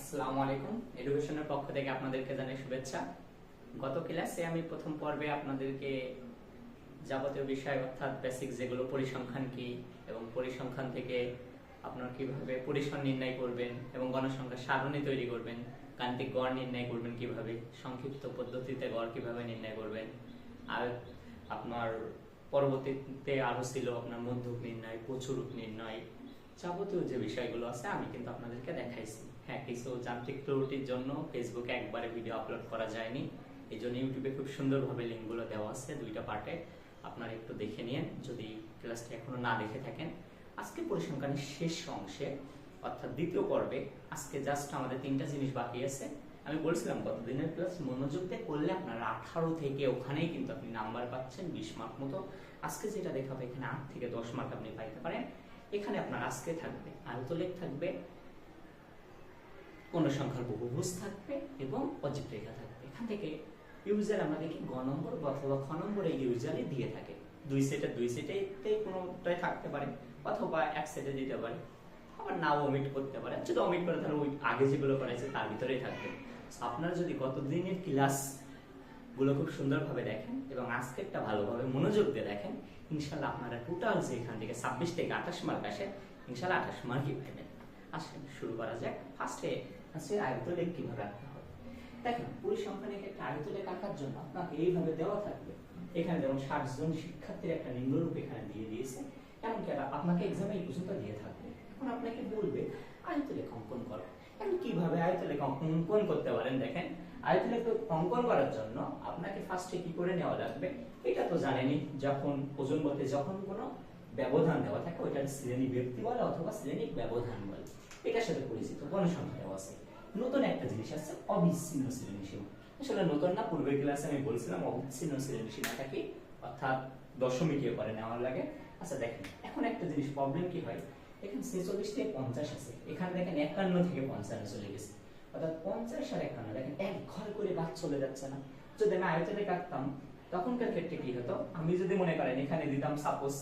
আসসালামু আলাইকুম। এডুকেশনের পক্ষ থেকে আপনাদেরকে জানাই শুভেচ্ছা। গত ক্লাসে আমি প্রথম পর্বে আপনাদেরকে যাবতীয় বিষয় অর্থাৎ বেসিক যেগুলো পরিসংখ্যান কি এবং পরিসংখ্যান থেকে আপনারা কিভাবে পরিসর নির্ণয় করবেন এবং গণসংখ্যার সারণী তৈরি করবেন, গাণিতিক গড় নির্ণয় করবেন কিভাবে, সংক্ষিপ্ত পদ্ধতিতে গড় কিভাবে নির্ণয় করবেন, আর আপনার পরবর্তীতে আরো ছিল আপনার মধ্যক নির্ণয়, প্রচুরক নির্ণয়, যাবতীয় যে বিষয়গুলো আছে আমি কিন্তু আপনাদেরকে দেখাইছি। হ্যাঁ, কিছু যান্ত্রিক ত্রুটির জন্য ফেসবুকে একবারে ভিডিও আপলোড করা যায়নি, এই জন্য ইউটিউবে খুব সুন্দরভাবে লিঙ্কগুলো দেওয়া আছে দুইটা পার্টে, আপনারা একটু দেখে নিন যদি ক্লাসটা এখনো না দেখে থাকেন। আজকে পরিসংখ্যানের শেষ অংশে অর্থাৎ দ্বিতীয় পর্বে আজকে জাস্ট আমাদের তিনটা জিনিস বাকি আছে। আমি বলছিলাম গত দিনের ক্লাস মনোযোগ দিয়ে করলে আপনার 18 থেকে ওখানেই কিন্তু আপনি নাম্বার পাচ্ছেন 20 মার্ক মতো। আজকে যেটা দেখাবো এখানে 8 থেকে 10 মার্ক আপনি পাইতে পারেন। এখানে আপনার আজকে থাকবে আয়তলেখ থাকবে, পূর্ণসংখ্যার বহুভুজ থাকবে এবং অজীব রেখা থাকবে। এখান থেকে ইউজার আমরা দেখি গ নম্বর অথবা খ নম্বরে ইউজারই দিয়ে থাকে। দুই সেটেই কোনোটাই থাকতে পারে অথবা এক সেটে দিতে পারে, আবার নাও ওমিট করতে পারে। যদি ওমিট করে তাহলে ওই আগে যেগুলো করেছে তার ভিতরেই থাকবে। আপনারা যদি গত দিনের ক্লাস গুলো খুব সুন্দরভাবে দেখেন এবং আজকেরটা ভালোভাবে মনোযোগ দিয়ে দেখেন, ইনশাল্লাহ আপনারা টোটাল যে এখান থেকে 26 থেকে 28 মার্ক আসে, ইনশাল্লাহ 28 মার্কই পাবেন। আসেন শুরু করা যাক। ফার্স্টে আছে আয়তলেখ কিভাবে আঁকতে হবে। দেখেন পরিসংখ্যানের ক্ষেত্রে আয়তলেখ আঁকার জন্য আপনাকে এইভাবে দেওয়া থাকবে। এখানে যেমন 60 জন শিক্ষার্থীর একটা নিম্নরূপ এখানে দিয়ে দিয়েছে, এমনকি আপনাকে এক্সামে এই পর্যন্ত দিয়ে থাকবে। এখন আপনাকে বলবে আয়তলেখ অঙ্কন করো। এখন কিভাবে আয়তলেখ অঙ্কন করতে পারেন দেখেন। আয়তলেখ অঙ্কন করার জন্য আপনাকে ফার্স্টে কি করে নেওয়া লাগবে এটা তো জানেনই, যখন ওজন বলতে যখন কোনো ব্যবধান দেওয়া থাকে ওইটা শ্রেণী ব্যক্তি বলে অথবা শ্রেণিক ব্যবধান বলে, এটার সাথে পরিচিত। গণসংখ্যা দেওয়া আছে। নতুন একটা জিনিস আছে অবিচ্ছিন্ন শ্রেণীসীমা। আসলে নতুন না, পূর্বের ক্লাসে আমি বলছিলাম অবিচ্ছিন্ন শ্রেণীসীমাটা কি, অর্থাৎ দশমিকে করে নেওয়ার লাগে। আচ্ছা দেখেন এখন একটা জিনিস প্রবলেম কি হয়, এখানে 46 থেকে 50 আছে, এখানে দেখেন 51 থেকে 55 চলে গেছে, অর্থাৎ 50 আর 51 দেখেন এক ঘর করে বাদ চলে যাচ্ছে না। যদি আমি আয়তলেখ আঁকতাম তখনকার ক্ষেত্রে কি হতো, আমি যদি মনে করেন এখানে দিতাম সাপোজ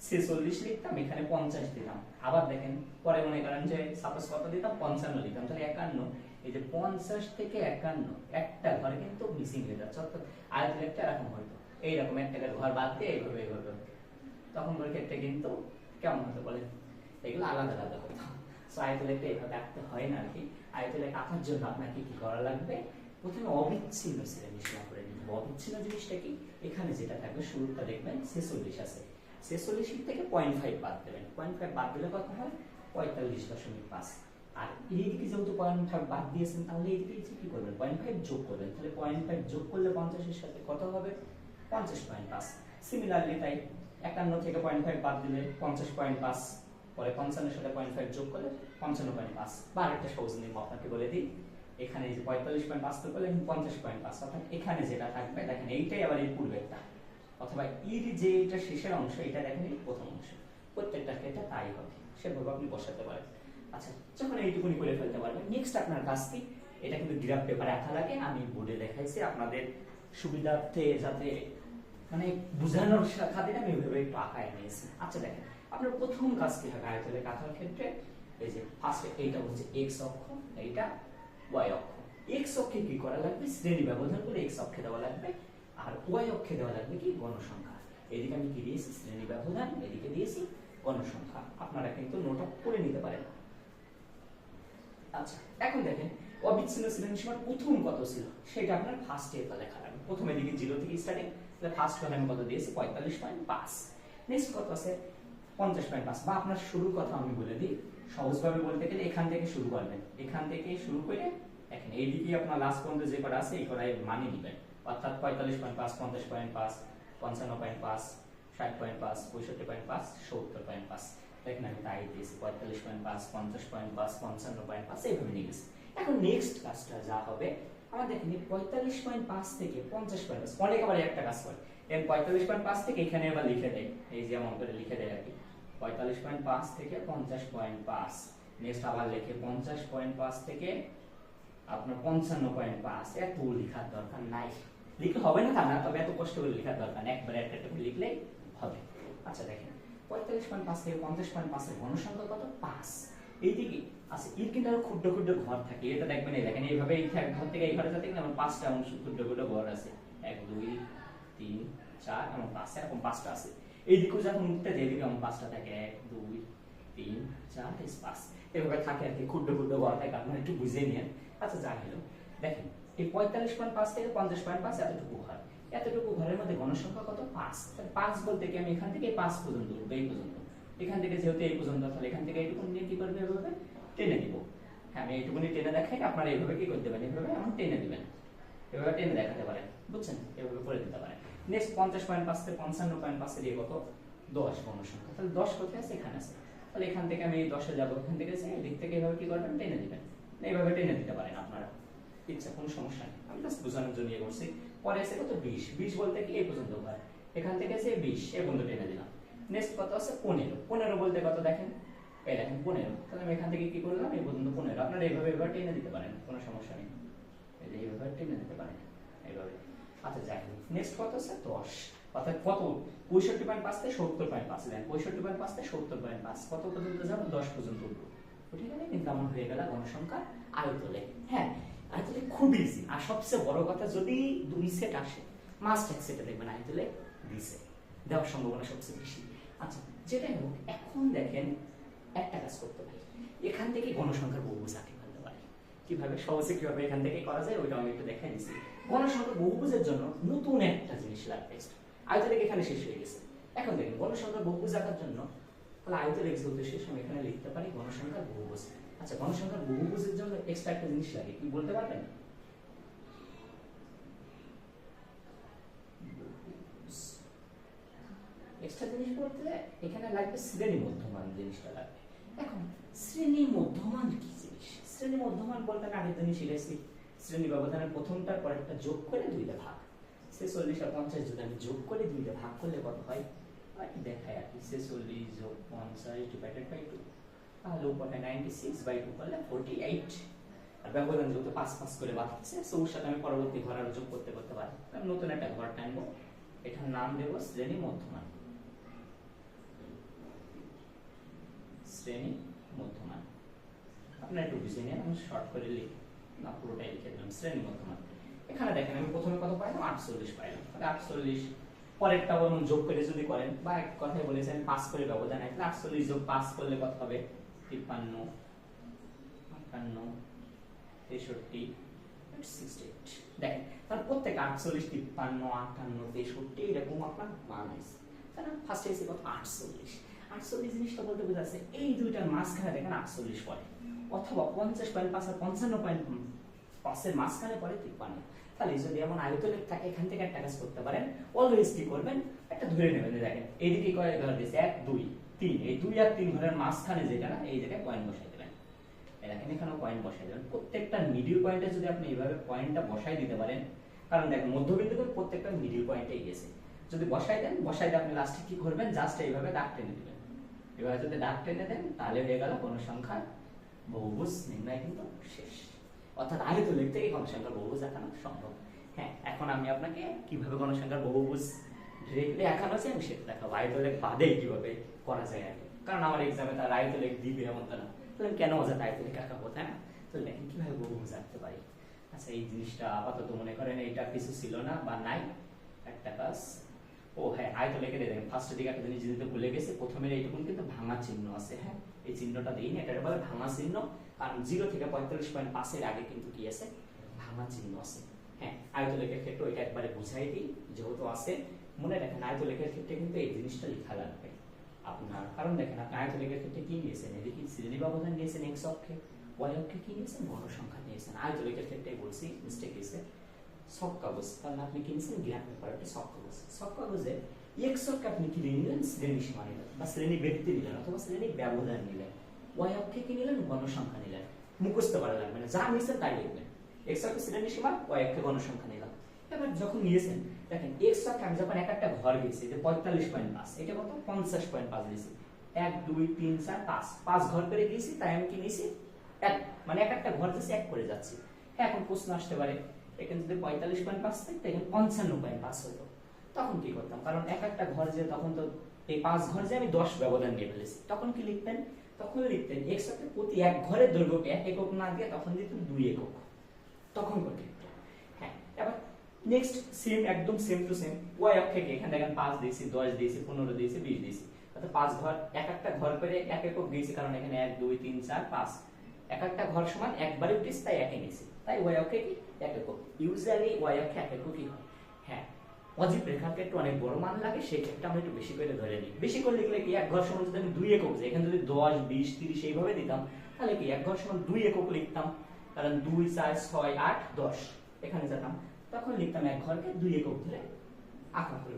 46 লিখতাম, এখানে 50 দিতাম, আবার দেখেন পরে মনে করেন যে সাপোজ কত দিতাম 55 লিখতাম, তাহলে 51, এই যে 50 থেকে 51 একটা ঘর কিন্তু মিসিং হয়ে যাচ্ছে। অর্থাৎ আয়তলেখটা এরকম হতো, এইরকম একটা ঘর বাদ দিয়ে এইভাবে এইভাবে, তখন ওর ক্ষেত্রে কিন্তু কেমন হতো বলেন, এগুলো আলাদা আলাদা হতো। সো আয়তলেখটা এইভাবে আঁকতে হয় না আর কি। আয়তলেখ আঁকার জন্য আপনাকে কি করা লাগবে, প্রথমে অবিচ্ছিন্ন শ্রেণীসীমা করে নিতে হবে। অবিচ্ছিন্ন জিনিসটা কি, এখানে যেটা থাকবে শুরুটা দেখবেন 46 আছে, 46 থেকে 0.5 বাদ দেবেন। 0.5 বাদ দিলে কত হয় 45.5। আর এইদিকে যেহেতু 0.5 বাদ দিয়েছেন তাহলে এইদিকে কি করবেন 0.5 যোগ করবেন, তাহলে 0.5 যোগ করলে 50 এর সাথে কত হবে 50.5। সিমিলারলি তাই 51 থেকে 0.5 বাদ দিলে 50.5, পরে 55 এর সাথে 0.5 যোগ করলে 55.5। বা আরেকটা সহজ নিয়ম আপনাকে বলে দিই, এখানে এই যে 45.5 তো করলে 50.5, অর্থাৎ এখানে যেটা থাকবে দেখেন এইটাই আবার এই পূর্বেরটা, অথবা এর যে এটা শেষের অংশ এটা দেখেন এই প্রথম অংশ, প্রত্যেকটা ক্ষেত্রে তাই হবে, সেভাবে আপনি বসাতে পারেন। আচ্ছা যখন এইটুকুনি করে ফেলতে পারবেন, নেক্সট আপনার কাজ কি, এটা কিন্তু গ্রাফ পেপারে আঁকা লাগে, আমি বোর্ডে দেখাইছি আপনাদের সুবিধার্থে যাতে মানে বোঝানোর খাতিরে আমি ওইভাবে একটু আঁকায় নিয়েছি। আচ্ছা দেখেন আপনার প্রথম কাজ কি হবে আয়তলেখ আঁকার ক্ষেত্রে, এই যে ফার্স্টে এইটা হচ্ছে এক্স অক্ষ, এইটা ওয়াই অক্ষ। এক্স অক্ষে কি করা লাগবে, শ্রেণী ব্যবধান করে এক্স অক্ষে দেওয়া লাগবে, আর ওয়াই অক্ষে দেওয়া লাগবে কি গণসংখ্যা। এদিকে আমি কি দিয়েছি শ্রেণী ব্যবধান, এদিকে দিয়েছি গণসংখ্যা। আপনারা কিন্তু নোট আপ করে নিতে পারেন। আচ্ছা এখন দেখেন অবিচ্ছিন্ন শ্রেণীসীমার প্রথম কত ছিল সেটা আপনার ফার্স্ট এ লেখা লাগবে। প্রথমে দিকে 0 থেকে স্টার্টিং, তাহলে ফার্স্ট ওয়ান আমি কত দিয়েছি 45.5। নেক্সট কত আছে 50.5। বা আপনার শুরুর কথা আমি বলে দিই, সহজভাবে বলতে গেলে এখান থেকে শুরু করবেন, এখান থেকে শুরু করে দেখেন এইদিকে আপনার লাস্ট পর্যন্ত যে কটা আছে এই কটাই মানে নেবেন, অর্থাৎ 45.5, 50.5, 55.5, 60.5, 65.5, 70.5। দেখেন আমি তাই দিয়েছি 45.5, 50.5, 55.5 এইভাবে নিয়ে গেছি। এখন নেক্সট কাজটা যা হবে আমার দেখেন 45.5 থেকে 50.5, অনেক আবার একটা কাজ করে এর 45.5 থেকে এখানে আবার লিখে দেয়, এই যে এমন করে লিখে দেয় আর কি, 45.5 থেকে 50.5, নেক্সট আবার লিখে 50.5 থেকে আপনার 55.5। এত লেখার দরকার নাই, লিখলে হবে না তা না, তবে এত কষ্ট করে লেখার দরকার নেই, একবারে একটা করে লিখলেই হবে। আচ্ছা দেখেন 45.5 থেকে 50.5 এর গণসংখ্যা কত 5, এইদিকে আচ্ছা এর কিন্তু আরো ক্ষুদ্র ক্ষুদ্র ঘর থাকে, এটা দেখবেন এই দেখেন এইভাবে এই ঘর থেকে এই ঘরে যাতে গেলে আমার 5টা অংশ ক্ষুদ্র ক্ষুদ্র ঘর আছে, 1 2 3 4 এবং 5 এরকম 5টা আছে। এইদিকেও যখন উঠতে যায় এদিকে আমার 5টা থাকে, 1 2 3 4 5 এভাবে থাকে আর কি, ক্ষুদ্র ক্ষুদ্র ঘর থাকে, আপনারা একটু বুঝে নিন। আচ্ছা যা হলো দেখেন এই 45.5 থেকে 50.5 এতটুকু ঘর, এতটুকু ঘরের মধ্যে গণসংখ্যা কত 5, তাহলে 5 বলতে কি আমি এখান থেকে 5 পর্যন্ত উঠবো, এই পর্যন্ত, এখান থেকে যেহেতু এই পর্যন্ত, তাহলে এখান থেকে এইটুকু নিয়ে কি করবে এভাবে টেনে দিব। হ্যাঁ আমি এইটুকুনি টেনে দেখাই, আপনারা এইভাবে কি করতে পারেন, এইভাবে এমন টেনে দিবেন, এভাবে টেনে দেখাতে পারেন, বুঝছেন, এভাবে করে দিতে পারেন। নেক্সট 50.5 থেকে 55.5 দিয়ে কত 10 গণসংখ্যা, তাহলে 10 কোথায় আছে এখানে আছে, তাহলে এখান থেকে আমি 10-এ যাব, এখান থেকে এদিক থেকে এভাবে কি করবেন টেনে দিবেন, এইভাবে টেনে দিতে পারেন আপনারা, ইচ্ছা কোনো সমস্যা নেই, আমি জাস্ট বোঝানোর জন্য ইয়ে করছি। পরে আছে কত 20, 20 বলতে কি এই পর্যন্ত হয়, এখান থেকে আছে 20 এই পর্যন্ত টেনে দিলাম। নেক্সট কত আছে 15, 15 বলতে কত দেখেন, এই দেখেন 15, তাহলে আমি এখান থেকে কি করলাম এই পর্যন্ত 15, আপনারা এইভাবে এভাবে টেনে দিতে পারেন, কোনো সমস্যা নেই, এই যে এইভাবে টেনে দিতে পারেন এইভাবে। আচ্ছা যাই হোক নেক্সট কত আছে 10, অর্থাৎ কত 65.5 থেকে 70.5, দেন 65.5 থেকে 70.5 কত পর্যন্ত যাব 10 পর্যন্ত উঠবো, ঠিক আছে, কিন্তু আমার হয়ে গেল গণসংখ্যার আয়তলে। হ্যাঁ আয়তলে খুব ইজি, আর সবচেয়ে বড় কথা যদি 2 সেট আসে মাস্ট এক সেটে দেখবেন আয়তলে 2 সেট দেওয়ার সম্ভাবনা সবচেয়ে বেশি। আচ্ছা যেটাই হোক এখন দেখেন একটা কাজ করতে পারি, এখান থেকে গণসংখ্যার বহুভুজ আঁকে ফেলতে পারি, কিভাবে সহজে কিভাবে এখান থেকে করা যায় ওইটা আমি একটু দেখাই দিচ্ছি। গণসংখ্যার বহুভুজের জন্য নতুন একটা জিনিস লাগবে, আয়তলেখ এখানে শেষ হয়ে গেছে, এখন দেখেন গণসংখ্যার বহুভুজ আঁকার জন্য তাহলে আয়তলেখ যেহেতু শেষ আমি এখানে লিখতে পারি গণসংখ্যার বহুভুজ। আচ্ছা গণসংখ্যার বহুভুজের জন্য এক্সট্রা একটা জিনিস লাগে, কি বলতে পারবেন, এক্সট্রা জিনিস বলতে এখানে লাগবে শ্রেণী মধ্যমান জিনিসটা লাগবে। এখন শ্রেণী মধ্যমান কি জিনিস, শ্রেণী মধ্যমান বলতে আমি আগের দিনই শিখেছি, শ্রেণী ব্যবধানের প্রথমটার পরেরটা যোগ করে 2 ভাগ, 46 আর 50 যদি আমি যোগ করে 2 ভাগ করলে কত হয় দেখায় আর কি, 46 যোগ 50 ডিভাইডেড বাই 2, তাহলে উপরে 96/2 করলে 48, আর ব্যবধান যেহেতু 5 5 করে বাড়ছে সো ওর সাথে আমি পরবর্তী ঘর আরো যোগ করতে করতে পারি, আমি নতুন একটা ঘর টানবো, এটার নাম দেব শ্রেণী মধ্যমান, শ্রেণী মধ্যমান, আপনারা একটু বুঝে নিন, আমি শর্ট করে লিখি না পুরোটাই লিখে দিলাম শ্রেণী মধ্যমান। এখানে দেখেন আমি প্রথমে কত পাইলাম 48 পাইলাম, তাহলে 48 পরেরটাও এমন যোগ করে যদি করেন বা এক কথায় বলেছেন 5 করে ব্যবধান আছে, 48 যোগ 5 করলে কত হবে 53 58 63 68, দেখেন তাহলে প্রত্যেক 48 53 58 63 এরকম আপনার মান আছে, তাহলে ফার্স্টে এসে কত 48, 48 জিনিসটা বলতে বোঝাচ্ছে এই দুইটার মাঝখানে দেখেন 48 পড়ে, অথবা 50.5 আর 55.5 এর মাঝখানে পড়ে 53, তাহলে যদি এমন আয়তলেখ থাকে এখান থেকে একটা কাজ করতে পারেন, অলওয়েজ কি করবেন একটা ধরে নেবেন, দেখেন এইদিকে কয় ঘর দিয়েছে 1 2 3, এই 2 আর 3 ঘরের মাঝখানে যেটা না এই জায়গায় পয়েন্ট বসাই দেবেন, দেখেন এখানেও পয়েন্ট বসাই দেবেন, প্রত্যেকটা মিডল পয়েন্টে যদি আপনি এইভাবে পয়েন্টটা বসাই দিতে পারেন, কারণ দেখেন মধ্যবিন্দু করে প্রত্যেকটা মিডল পয়েন্টে গেছে, যদি বসাই দেন বসাই দিয়ে আপনি লাস্টে কি করবেন জাস্ট এইভাবে দাগ টেনে দিবেন, এভাবে যদি দাগ টেনে দেন তাহলে হয়ে গেল গণসংখ্যার বহুভুজ নির্ণয় কিন্তু শেষ, অর্থাৎ আয়তলেখ থেকে গণসংখ্যার বহুভুজ আঁকানো সম্ভব। হ্যাঁ এখন আমি আপনাকে কিভাবে গণসংখ্যার বহুভুজ ডিরেক্টলি আঁকানো যায় আমি সেটা দেখাবো, আয়তলেখ বাদে কিভাবে করা যায় আর কি, কারণ আমার এক্সামে তার আয়তলেখ দিবে এমন তো না, তাহলে কেন অযথা আয়তলেখ আঁকাবো তাই না, তো দেখেন কিভাবে বহুভুজ আঁকতে পারি। আচ্ছা এই জিনিসটা আপাতত মনে করেন এটা কিছু ছিল না বা নাই, একটা কাজ ও হ্যাঁ আয়তলেখে দেখেন ফার্স্টের দিকে একটা জিনিস দিতে ভুলে গেছে, প্রথমের এইটুকুন কিন্তু ভাঙা চিহ্ন আছে, হ্যাঁ এই চিহ্নটা দেই না, এটা বলে ভাঙা চিহ্ন, কারণ 0 থেকে 45.5 এর আগে কিন্তু কি আছে ভাঙা চিহ্ন আছে। হ্যাঁ আয়তলেখের ক্ষেত্রে এটা একবারে বুঝাই দিই যেহেতু আছে, মনে রাখেন আয়তলেখের ক্ষেত্রে কিন্তু এই জিনিসটা লেখা লাগবে আপনার, কারণ দেখেন আপনি আয়তলেখের ক্ষেত্রে কি নিয়েছেন, এদিকে শ্রেণী ব্যবধান নিয়েছেন x অক্ষে, y অক্ষে কি নিয়েছেন গণসংখ্যা নিয়েছেন, আয়তলেখের ক্ষেত্রে বলছি মিস্টেক হয়েছে সব কাগজ, তাহলে আপনি কি নিয়েছেন গ্রাফ পেপার একটা সব কাগজ, সব কাগজে x অক্ষে আপনি কি নিলেন শ্রেণী সীমা নিলেন বা শ্রেণী ব্যক্তি নিলেন অথবা শ্রেণী ব্যবধান নিলেন, y অক্ষে কি নিলেন গণসংখ্যা নিলেন, মুখস্থ করা লাগবে না, যা নিয়েছেন তাই লিখবেন, x অক্ষে শ্রেণী সীমা y অক্ষে গণসংখ্যা নিলাম। এবার যখন নিয়েছেন দেখেন x অক্ষে আমি যখন একটা ঘর গেছি যে 45.5 এটা কত 50.5 দিয়েছি, 1 2 3 4 5 5 ঘর করে গিয়েছি, তাই আমি কি নিয়েছি এক, মানে একটা ঘর যাচ্ছে এক করে যাচ্ছি। হ্যাঁ এখন প্রশ্ন আসতে পারে এখানে যদি 45.5 থাকতো এখানে 55.5 হতো, তখন কি করতাম, কারণ একটা ঘর যে তখন তো এই 5 ঘর যে আমি 10 ব্যবধান নিয়ে ফেলেছি, তখন কি লিখতেন তখন লিখতেন x অক্ষে প্রতি এক ঘরের দৈর্ঘ্যকে 1 একক না দিয়ে তখন দিতেন 2 একক, তখন করতে। হ্যাঁ, এবার নেক্সট সেম, একদম সেম টু সেম y অক্ষে এখানে দেখেন 5 দিয়েছি, 10 দিয়েছি, 15 দিয়েছি, 20 দিয়েছি, অর্থাৎ 5 ঘর, এক একটা ঘর করে 1 একক দিয়েছি, কারণ এখানে 1 2 3 4 5 এক একটা ঘর সমান একবারে উঠেছি, তাই একে নিয়েছি, তাই y অক্ষে কি 1 একক। ইউজুয়ালি y অক্ষে 1 এককই হয়। হ্যাঁ, অজীব রেখার ক্ষেত্রে অনেক বড় মান লাগে, সেই ক্ষেত্রে আমরা একটু বেশি করে ধরে নিই। বেশি করে লিখলে কি এক ঘর সমান যদি আমি 2 একক, এখানে যদি 10 20 30 এইভাবে দিতাম, তাহলে কি এক ঘর সমান 2 একক লিখতাম, কারণ 2 4 6 8 10 এখানে যেতাম, তখন লিখতাম এক ঘরকে 2 একক ধরে আঁকা হলো।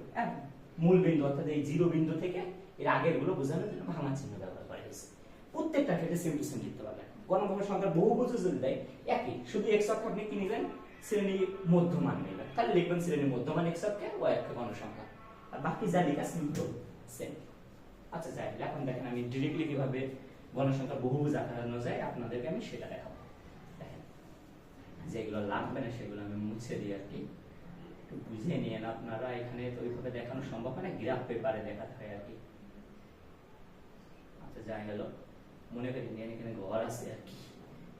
মূল বিন্দু অর্থাৎ এই জিরো বিন্দু থেকে এর আগের গুলো বোঝানোর জন্য ভাঙা চিহ্ন ব্যবহার করা হয়েছে। প্রত্যেকটা ক্ষেত্রে সেম টু সেম লিখতে পারবেন। গণভঙ্গ সংখ্যার বহুভুজ যদি দেয় একই, শুধু x অক্ষ আপনি কি নেবেন, শ্রেণী মধ্যমান নেবেন, তাহলে লিখবেন শ্রেণী মধ্যমান x অক্ষে y অক্ষে গণসংখ্যা, আর বাকি যা লেখা সিম্পল সেম। আচ্ছা যাই, এখন দেখেন আমি ডিরেক্টলি কিভাবে গণসংখ্যার বহুভুজ আঁকানো যায় আপনাদেরকে আমি সেটা দেখাবো। দেখেন যেগুলো লাগবে না সেগুলো আমি মুছে দিই আর কি, একটু বুঝে নিয়েন আপনারা। এখানে তো ওইভাবে দেখানো সম্ভব হয় না, গ্রাফ পেপারে দেখাতে হয় আর কি। আচ্ছা যাই গেল, মনে করে নিন এখানে ঘর আছে আর কি,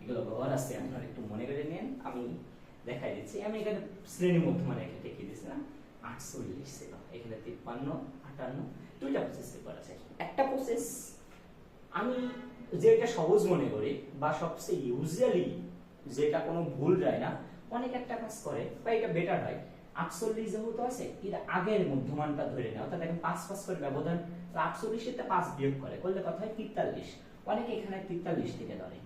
এগুলো ঘর আছে, আপনারা একটু মনে করে নিন, আমি দেখাই দিচ্ছি। আমি এখানে শ্রেণী মধ্যমান রেখে দেখিয়ে দিচ্ছি না, 48 ছিল, এখানে 53 58 দুইটা প্রসেস করা যায়। একটা প্রসেস আমি যেটা সহজ মনে করি বা সবচেয়ে ইউজুয়ালি যেটা কোনো ভুল যায় না, অনেক একটা কাজ করে বা এটা বেটার হয়, 48 যেহেতু আছে এর আগের মধ্যমানটা ধরে নেওয়া, অর্থাৎ দেখেন 5 5 করে ব্যবধান, 48 এর 5 বিয়োগ করে করলে কত হয় 43। অনেকে এখানে 43 থেকে ধরে,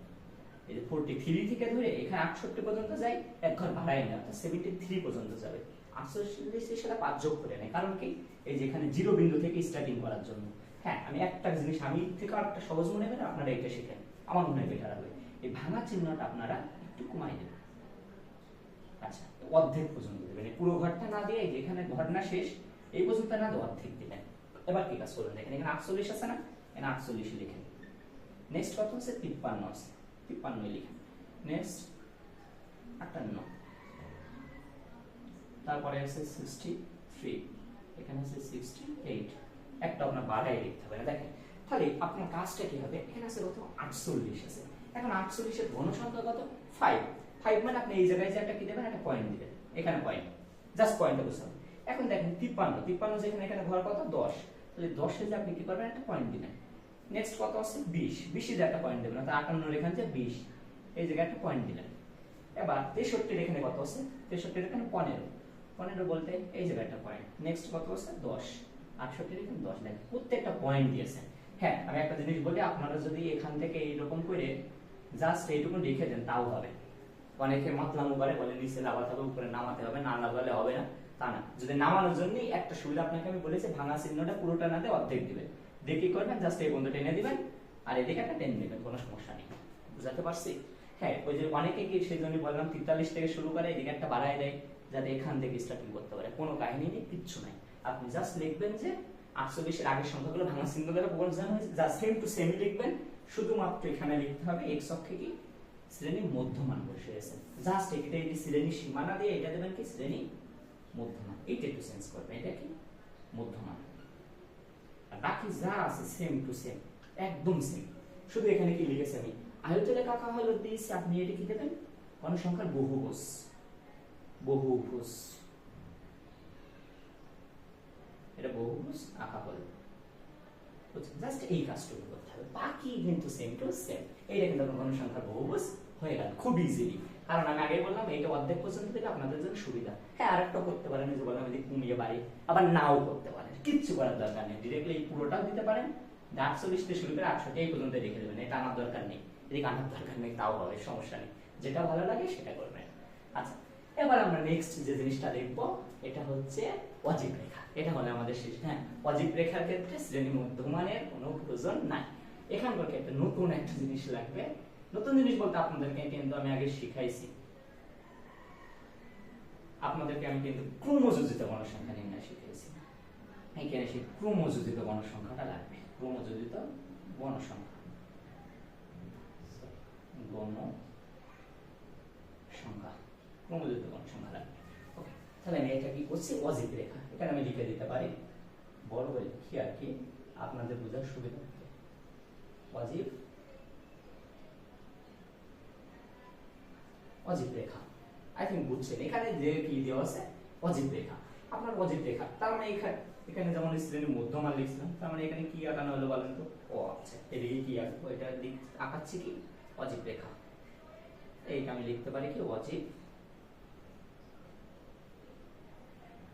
এই যে 43 থেকে ধরে এখানে 68 পর্যন্ত যায়, এক ঘর বাড়ায় না, অর্থাৎ 73 পর্যন্ত যাবে। 48 এর সাথে 5 যোগ করে নেয়, কারণ কি এই যে এখানে জিরো বিন্দু থেকে স্টার্টিং করার জন্য। হ্যাঁ, আমি একটা জিনিস আমি থেকে আরেকটা সহজ মনে করি, আপনারা এটা শিখেন, আমার মনে হয় বেটার হবে। এই ভাঙা চিহ্নটা আপনারা একটু কমাই দেবেন। আচ্ছা, অর্ধেক পর্যন্ত দেবেন, পুরো ঘরটা না দিয়ে যেখানে ঘর না শেষ এই পর্যন্ত না দিয়ে অর্ধেক দিবেন। এবার কি কাজ করবেন, দেখেন এখানে 48 আছে না, এখানে 48 লিখেন। নেক্সট কত আছে 53 আছে, 53 লিখেন। নেক্সট 58, তারপরে আছে 63, এখানে আছে 68, একটা আপনার বাড়াই লিখতে হবে না। দেখেন তাহলে আপনার কাজটা কি হবে, এখানে আছে কত 48 আছে, এখন 48 এর ঘন সংখ্যা কত 5, 5 মানে আপনি এই জায়গায় যে একটা কি দেবেন, একটা পয়েন্ট দিবেন, এখানে পয়েন্ট, জাস্ট পয়েন্টটা বুঝতে। এখন দেখেন 53 যেখানে এখানে ঘর কত 10, তাহলে 10 এ যে আপনি কি করবেন, একটা পয়েন্ট দিবেন। নেক্সট কত আছে 20, 20 এর একটা পয়েন্ট দেবেন, অর্থাৎ 58 এর এখানে যে 20 এই জায়গায় একটা পয়েন্ট দিলেন। এবার 63 এর এখানে কত আছে, 63 এর এখানে 15 বলতে এই জায়গায় একটা পয়েন্ট। নেক্সট কত আছে 10, 68 এর এখানে 10 দেখেন প্রত্যেকটা পয়েন্ট দিয়েছেন। হ্যাঁ, আমি একটা জিনিস বলি, আপনারা যদি এখান থেকে এইরকম করে জাস্ট এইটুকু লিখে দেন তাও হবে। অনেকে মাতলামো করে বলে নিচে নামাতে হবে, উপরে নামাতে হবে, না নামালে হবে না, তা না। যদি নামানোর জন্য একটা সুবিধা আপনাকে আমি বলেছি, ভাঙা চিহ্নটা পুরোটা না দিয়ে অর্ধেক দিবেন, দিয়ে কি করবেন, জাস্ট এই বন্ধু টেনে দিবেন আর এদিকে একটা টেনে দিবেন, কোনো সমস্যা নেই। বুঝাতে পারছি? হ্যাঁ, ওই যে অনেকে কি সেই জন্য বললাম 43 থেকে শুরু করে এদিকে একটা বাড়ায় দেয়, যাতে এখান থেকে স্টার্টিং করতে পারে। কোনো কাহিনী নেই, কিচ্ছু নাই। আপনি জাস্ট লিখবেন যে 48 এর আগের সংখ্যাগুলো ভাঙা চিহ্ন দ্বারা বোঝানো হয়েছে, জাস্ট সেম টু সেম লিখবেন। শুধুমাত্র এখানে লিখতে হবে x অক্ষে কি শ্রেণী মধ্যমান বসে আছে, জাস্ট এটা এই শ্রেণী সীমানা দিয়ে এটা দেবেন কি শ্রেণী মধ্যমান, এইটা একটু চেঞ্জ করবেন, এটা কি মধ্যমান, আর বাকি যা আছে সেম টু সেম, একদম সেম। শুধু এখানে কি লিখেছি আমি আয়তলেখা আঁকা হলো দিয়েছি, আপনি এটা কি দেবেন গণসংখ্যার বহুভুজ, বহুভুজ, এটা বহুভুজ আঁকা হলো। জাস্ট এই কাজটুকু করতে হবে, বাকি কিন্তু সেম টু সেম। এইটা কিন্তু গণসংখ্যার বহুভুজ হয়ে গেল খুব ইজিলি, কারণ আমি আগেই বললাম এইটা অর্ধেক পর্যন্ত দিলে আপনাদের জন্য সুবিধা। হ্যাঁ, আরেকটা করতে পারেন, যে বললাম এদিকে কমিয়ে বাড়ি, আবার নাও করতে পারেন, কিচ্ছু করার দরকার নেই, ডিরেক্টলি এই পুরোটাও দিতে পারেন। 48 থেকে শুরু করে 68 এই পর্যন্ত রেখে দেবেন, এটা আনার দরকার নেই, এদিকে আনার দরকার নেই, তাও হবে, সমস্যা নেই, যেটা ভালো লাগে সেটা করবেন। আচ্ছা, এবার আমরা নেক্সট যে জিনিসটা দেখবো এটা হচ্ছে অজীব রেখা। এটা হলো আমাদের শেষ। হ্যাঁ, অজীব রেখার ক্ষেত্রে শ্রেণী মধ্যমানের কোনো প্রয়োজন নাই। এখানকার ক্ষেত্রে নতুন একটা জিনিস লাগবে, নতুন জিনিস বলতে আপনাদেরকে কিন্তু আমি আগে শিখাইছি, আপনাদেরকে আমি কিন্তু ক্রমযোজিত গণসংখ্যা নির্ণয় শিখিয়েছি। এখানে সেই ক্রমযোজিত গণসংখ্যাটা লাগবে, ক্রমযোজিত গণসংখ্যা, গণসংখ্যা, ক্রমযোজিত গণসংখ্যা লাগবে। ওকে, তাহলে আমি এটা কি করছি অজীব রেখা, এখানে আমি লিখে দিতে পারি, বড় করে লিখি আর কি আপনাদের বোঝার সুবিধা। অজীব অজীব রেখা। আই থিঙ্ক বুঝছেন, এখানে যে কি দেওয়া আছে অজীব রেখা, আপনার অজীব রেখা, তার মানে এখানে যেমন শ্রেণী মধ্যমান লিখছিলাম, তার মানে এখানে কি আঁকানো হলো বলেন তো? ও আচ্ছা, এদিকে কি আঁকবো? এটা আঁকাচ্ছি কি অজীব রেখা, এইটা আমি লিখতে পারি কি অজীব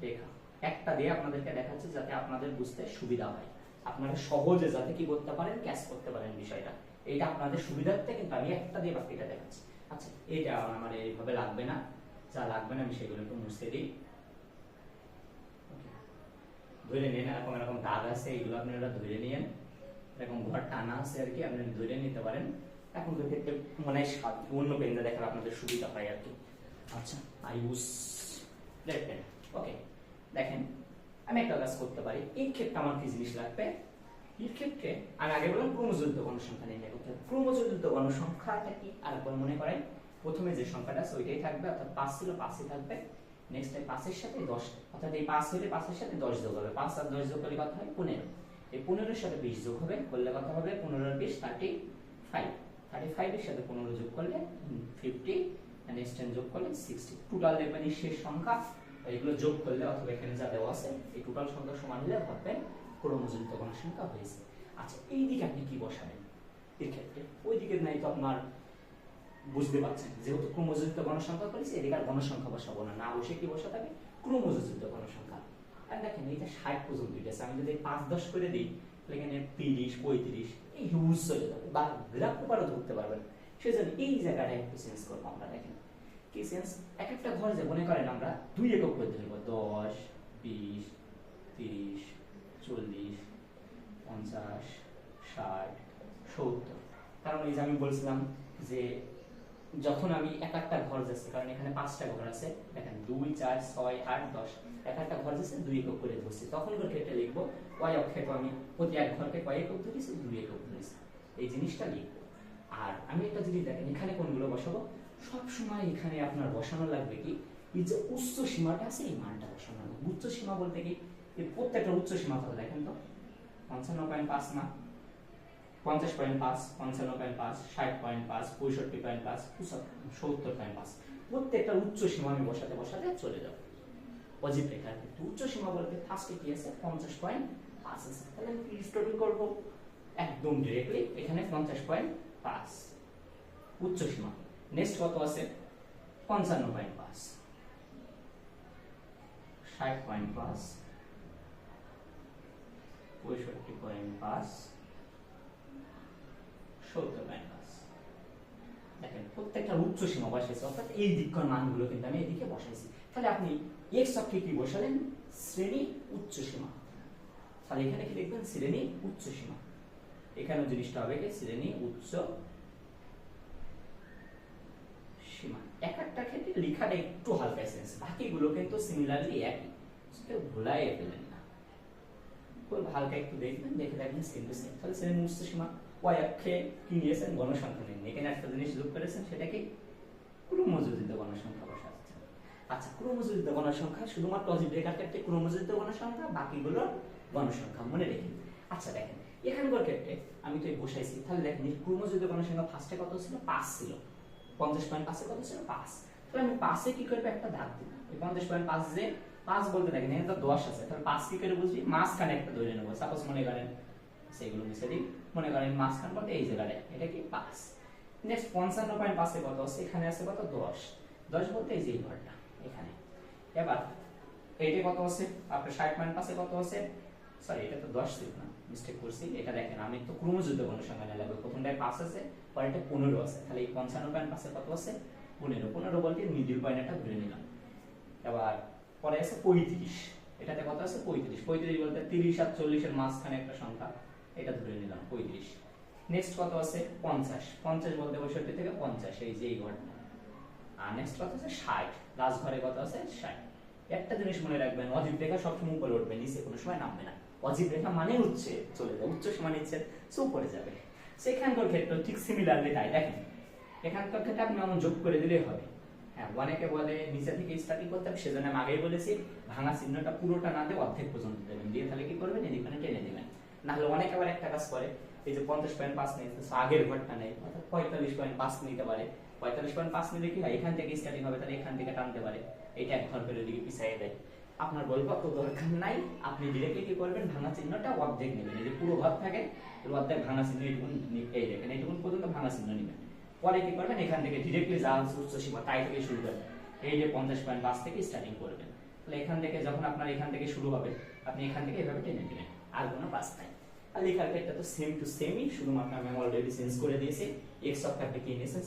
রেখা। একটা দিয়ে আপনাদেরকে দেখাচ্ছি যাতে আপনাদের বুঝতে সুবিধা হয়, আপনারা সহজে যাতে কি করতে পারেন, ক্যাচ করতে পারেন বিষয়টা। এইটা আপনাদের সুবিধার্থে কিন্তু আমি একটা দিয়ে বাকিটা দেখাচ্ছি। আচ্ছা, এটা আমার এইভাবে লাগবে না, যা লাগবে না আমি সেগুলো একটু মুছে দিই। ধরে নিন এরকম এরকম দাগ আছে, এগুলো আপনারা ধরে নিন, এরকম ঘর টানা আছে আর কি, আপনি ধরে নিতে পারেন। এখন তো ক্ষেত্রে মনে হয় অন্য পেনটা দেখালে আপনাদের সুবিধা হয় আর কি। আচ্ছা, আই ইউজ রেড পেন। ওকে, দেখেন আমি একটা কাজ করতে পারি। এই ক্ষেত্রে আমার কি জিনিস লাগবে? এর ক্ষেত্রে আমি আগে বললাম ক্রমজোড়িত গণসংখ্যা নির্ণয় করতে হবে। ক্রমজোড়িত গণসংখ্যাটা কি আরেকবার মনে করেন। প্রথমে যে সংখ্যাটা আছে ওইটাই থাকবে, অর্থাৎ 5 ছিল 5ই থাকবে। নেক্সট টাইম 5 এর সাথে 10, অর্থাৎ এই 5 হলে 5 এর সাথে 10 যোগ হবে, 5 আর 10 যোগ করলে কত হয়? 15। এই 15 এর সাথে 20 যোগ হবে, করলে কত হবে? 15 আর 20 35। 35 এর সাথে 15 যোগ করলে 50, আর নেক্সট টাইম যোগ করলে 60। টোটাল দেখবেন এই শেষ সংখ্যা, এগুলো যোগ করলে অথবা এখানে যা দেওয়া আছে এই টোটাল সংখ্যা সমান হলে ভাববেন ক্রমজোড়িত গণসংখ্যা হয়েছে। আচ্ছা, এই দিকে আপনি কি বসাবেন? এর ক্ষেত্রে ওই দিকে নাই তো আপনার, বুঝতে পারছেন, যেহেতু ক্রমজোড়িত গণসংখ্যা করেছি এদিকে আর গণসংখ্যা বসাবো না, না বসে কি বসাতে হবে? ক্রমজোড়িত গণসংখ্যা। আর দেখেন এইটা 60 পর্যন্ত আছে, আমি যদি 5-10 করে দিই তাহলে এখানে 30 35 এই হিউজ চলে যাবে, বা গ্রাফ পেপারও ধরতে পারবেন। সেজন্য এই জায়গাটা একটু চেঞ্জ করবো আমরা। দেখেন কি চেঞ্জ, এক একটা ঘর যে মনে করেন আমরা 2 একক করে ধরবো, 10 20 30 40 50 60 70। কারণ এই যে আমি বলছিলাম যে যখন আমি এক একটা ঘর যাচ্ছে, কারণ এখানে 5টা ঘর আছে, দেখেন 2 4 6 8 10, এক একটা ঘর যাচ্ছে 2 একক করে ধরছি, তখন করে ক্ষেত্রে লিখবো y অক্ষে তো আমি প্রতি এক ঘরকে কয় একক ধরেছি? 2 একক ধরেছি, এই জিনিসটা লিখবো। আর আমি একটা জিনিস দেখেন এখানে কোনগুলো বসাবো, সব সময় এখানে আপনার বসানো লাগবে কি এই যে উচ্চ সীমাটা আছে এই মানটা বসানো লাগবে। উচ্চ সীমা বলতে কি এই প্রত্যেকটা উচ্চ সীমা কত দেখেন তো? 55.5 না, 50.5 55.5 60.5 65.5 70.5, প্রত্যেকটা উচ্চ সীমা আমি বসাতে বসাতে চলে যাব। অজীব রেখার ক্ষেত্রে উচ্চ সীমা বলতে ফার্স্টে কি আছে? 50.5 আছে, তাহলে আমি কি স্টোরি করব? একদম ডাইরেক্টলি এখানে 50.5 উচ্চ সীমা। নেক্সট কত আছে? 55.5 60.5 65.5 70.5। দেখেন প্রত্যেকটা উচ্চ সীমা বসাইছি, অর্থাৎ এই দিককার মানগুলো কিন্তু আমি এদিকে বসাইছি। তাহলে আপনি এক্স অক্ষে কি বসালেন? শ্রেণী উচ্চ সীমা। তাহলে এখানে কি লিখবেন? শ্রেণী উচ্চ সীমা। এখানে জিনিসটা হবে কি শ্রেণী উচ্চ সীমা। এক একটা ক্ষেত্রে লেখাটা একটু হালকা সেন্স, বাকিগুলো কিন্তু সিমিলারলি একই, কেউ ভুলাই ফেলেন না, খুব হালকা একটু দেখবেন, দেখে দেখবেন সেম টু সেম। তাহলে শ্রেণী উচ্চ সীমা ওয়াই অক্ষে কি নিয়েছেন? গণসংখ্যা নিন। এখানে একটা জিনিস যোগ করেছেন, সেটা কি? ক্রমজোড়িত গণসংখ্যা বসাচ্ছেন। আচ্ছা, ক্রমজোড়িত গণসংখ্যা শুধুমাত্র অজীব রেখার ক্ষেত্রে ক্রমজোড়িত গণসংখ্যা, বাকিগুলো গণসংখ্যা, মনে রেখে। আচ্ছা দেখেন এখানকার ক্ষেত্রে আমি তো বসাইছি, তাহলে দেখেন ক্রমজোড়িত গণসংখ্যা ফার্স্টে কত ছিল? 5 ছিল। 50.5 কত ছিল? 5। তাহলে আমি 5 এ কি করব? একটা দাগ দেব। এই 50.5 যে 5 বলতে দেখেন এখানে তো 10 আছে, তাহলে 5 কি করে বুঝবি? মাঝখানে একটা ধরে নেব। সাপোজ মনে করেন সেগুলো মিশে দিই, মনে করেন মাঝখান বলতে এই জায়গাটা, এটা কি 5। নেক্সট 55.5 এ কত আছে? এখানে আছে কত? 10। 10 বলতে এই যে ঘরটা এখানে। এবার এইটা কত আছে? আপনার 60.5 এ কত আছে? সরি, এটা তো 10 ছিল না, মিস্টেক করছি। এটা দেখেন আমি তো ক্রমজোড়িত গণসংখ্যা নিয়ে লাগবে, প্রথমটায় 5 আছে, পরেরটা 15 আছে, তাহলে এই 55.5 এ কত আছে? 15। 15 বলতে মিডল পয়েন্টটা ধরে নিলাম। এবার পরে আছে 35, এটাতে কত আছে? 35। 35 বলতে 30 আর 40 এর মাঝখানে একটা সংখ্যা, এটা ধরে নিলাম 35। নেক্সট কত আছে? 50। 50 বলতে 62 থেকে 50, এই যে এই ঘরটা। আর নেক্সট কত আছে? 60। লাস্ট ঘরে কত আছে? 60। একটা জিনিস মনে রাখবেন, অজীব রেখা সবসময় উপরে উঠবে, নিচে কোনো সময় নামবে না। অজীব রেখা মানে উচ্চে চলে যাবে, উচ্চ সীমা নিচে উপরে যাবে। সেখানকার ক্ষেত্রে ঠিক সিমিলারলি তাই। দেখেন এখানকার ক্ষেত্রে আপনি এমন যোগ করে দিলেই হবে। হ্যাঁ, অনেকে বলে নিচে থেকে স্টার্টিং করতে হবে, সেজন্য আমি আগেই বলেছি ভাঙা চিহ্নটা পুরোটা না দিয়ে অর্ধেক পর্যন্ত দেবেন, দিয়ে তাহলে কি করবেন? এদিকে টেনে দিবেন। না হলে অনেকে আবার একটা কাজ করে, এই যে 50.5 নিতে আগের ঘরটা নেই, অর্থাৎ 45.5 নিতে পারে, 45.5 নিলে কি হয়, এখান থেকে স্টার্টিং হবে, তাহলে এখান থেকে টানতে পারে, এটা এক ঘর করে দিকে পিছিয়ে দেয়। আপনার বলবো অত দরকার নাই, আপনি ডিরেক্টলি কি করবেন, ভাঙা চিহ্নটা অর্ধেক নেবেন। এই যে পুরো ঘর থাকে অর্ধেক ভাঙা চিহ্ন এইটুকুন, এই দেখেন এইটুকুন পর্যন্ত ভাঙা চিহ্ন নেবেন। পরে কি করবেন, এখান থেকে ডিরেক্টলি যা উচ্চ সীমা তাই থেকে শুরু করবেন, এই যে 50.5 থেকে স্টার্টিং করবেন। তাহলে এখান থেকে যখন আপনার এখান থেকে শুরু হবে, আপনি এখান থেকে এভাবে টেনে নেবেন, আর কোনো পাস নাই। আর লেখার ক্ষেত্রে তো সেম টু সেমই, শুধুমাত্র আমি অলরেডি চেঞ্জ করে দিয়েছি। এক্স অক্ষর আপনি কি নিয়েছেন,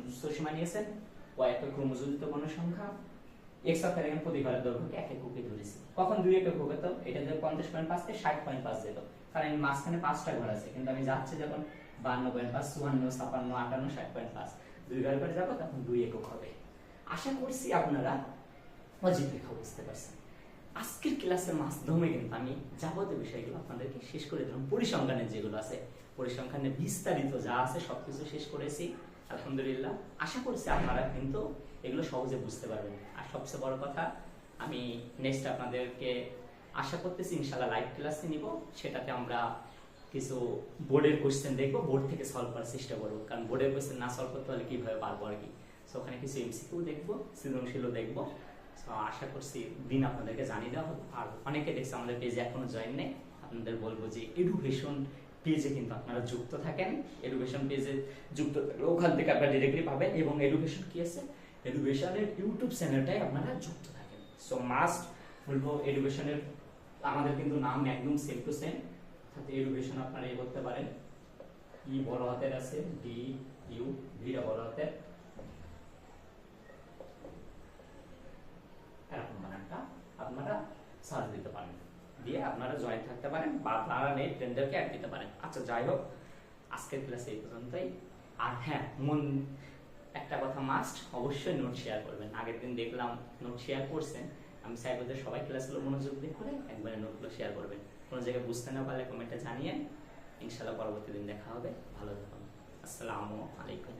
উচ্চ সীমা নিয়েছেন, ওয়াই একটা ক্রমযোজিত কোনো সংখ্যা, এক্স অক্ষর এখানে প্রতিফলের দৈর্ঘ্যকে এক এককে ধরেছি। কখন 2 একক হবে, তো এটা যদি 50.5 থেকে 60.5 যেত, কারণ মাঝখানে 5টা ঘর আছে, কিন্তু আমি যাচ্ছি যখন 52.5, 54, 56, 58, 60.5 দুই ঘর করে যাবো, তখন 2 একক হবে। আশা করছি আপনারা অজিত রেখা বুঝতে পারছেন। আজকের ক্লাসের মাধ্যমে কিন্তু আমি যাবতীয় বিষয়গুলো আপনাদেরকে শেষ করে দিলাম। পরিসংখ্যানের যেগুলো আছে, পরিসংখ্যানের বিস্তারিত যা আছে সবকিছু শেষ করেছি আলহামদুলিল্লাহ। আশা করছি আপনারা কিন্তু এগুলো সহজে বুঝতে পারবেন। আর সবচেয়ে বড় কথা, আমি নেক্সট আপনাদেরকে আশা করতেছি ইনশাআল্লাহ লাইভ ক্লাসে নিব, সেটাতে আমরা কিছু বোর্ডের কোশ্চেন দেখবো, বোর্ড থেকে সলভ করার চেষ্টা করবো, কারণ বোর্ডের কোশ্চেন না সলভ করতে হলে কিভাবে পারবো আর কি। সো ওখানে কিছু এমসিকিউ দেখবো, সৃজনশীলও দেখবো। আশা করছি দিন আপনাদেরকে জানিয়ে দেওয়া হবে। আর অনেকে দেখছে আমাদের পেজে এখনো জয়েন নেই, আপনাদের বলবো যে এডুকেশন পেজে কিন্তু আপনারা যুক্ত থাকেন। এডুকেশন পেজে যুক্ত থাকলে ওখান থেকে আপনারা ডিরেক্টলি পাবেন, এবং এডুকেশন কি আছে, এডুকেশনের ইউটিউব চ্যানেলটাই আপনারা যুক্ত থাকেন। সো মাস্ট বলবো এডুকেশনের আমাদের কিন্তু নাম একদম সেম টু সেম, সাথে এডুকেশন আপনারা এই করতে পারেন, ই বড় হাতের আছে, ডি ইউ, ভিটা বড় হাতের, এরকম বানানটা আপনারা সার্চ দিতে পারেন, দিয়ে আপনারা জয়েন থাকতে পারেন, বা আপনারা নেট ফ্রেন্ডদেরকে অ্যাড দিতে পারেন। আচ্ছা যাই হোক, আজকের ক্লাসে এই পর্যন্তই। আর হ্যাঁ, একটা কথা মাস্ট, অবশ্যই নোট শেয়ার করবেন। আগের দিন দেখলাম নোট শেয়ার করছেন, আমি চাইবো যে সবাই ক্লাসগুলো মনোযোগ দিয়ে করে একবারে নোটগুলো শেয়ার করবেন। কোনো জায়গায় বুঝতে না পারলে কমেন্টে জানিয়ে, ইনশাআল্লাহ পরবর্তী দিন দেখা হবে। ভালো থাকুন, আসসালামু আলাইকুম।